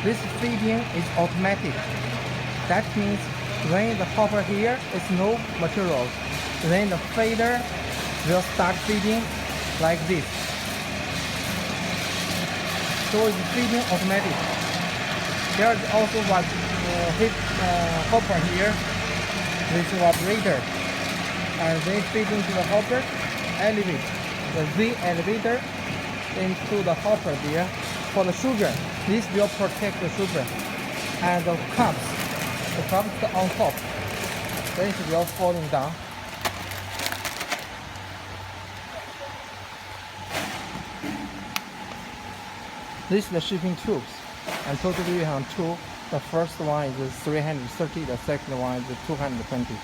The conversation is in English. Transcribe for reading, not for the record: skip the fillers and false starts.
This feeding is automatic. That means when the hopper here is no material, then the feeder will start feeding like this. So it's feeding automatic. There is also one hopper here with vibrator, and they feed into the hopper, elevate the V elevator into the hopper there for the sugar. This will protect the sugar and the cups on top. Then it will falling down. This is the shipping tubes, and totally we have two. The first one is 330, the second one is 220.